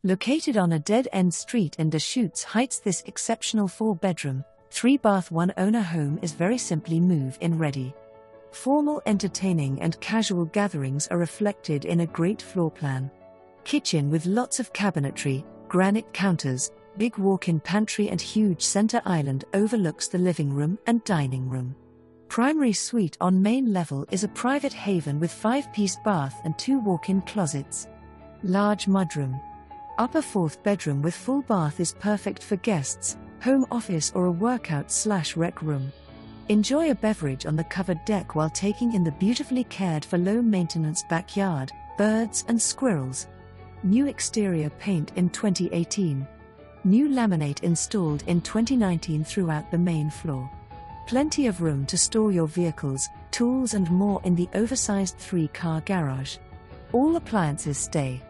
Located on a dead-end street in Deschutes Heights, this exceptional 4-bedroom, 3-bath, 1-owner home is very simply move-in ready. Formal entertaining and casual gatherings are reflected in a great floor plan. Kitchen with lots of cabinetry, granite counters, big walk-in pantry and huge center island overlooks the living room and dining room. Primary suite on main level is a private haven with 5-piece bath and 2 walk-in closets. Large mudroom. Upper 4th bedroom with full bath is perfect for guests, home office or a workout/rec room. Enjoy a beverage on the covered deck while taking in the beautifully cared for low-maintenance backyard, birds and squirrels. New exterior paint in 2018. New laminate installed in 2019 throughout the main floor. Plenty of room to store your vehicles, tools and more in the oversized 3-car garage. All appliances stay.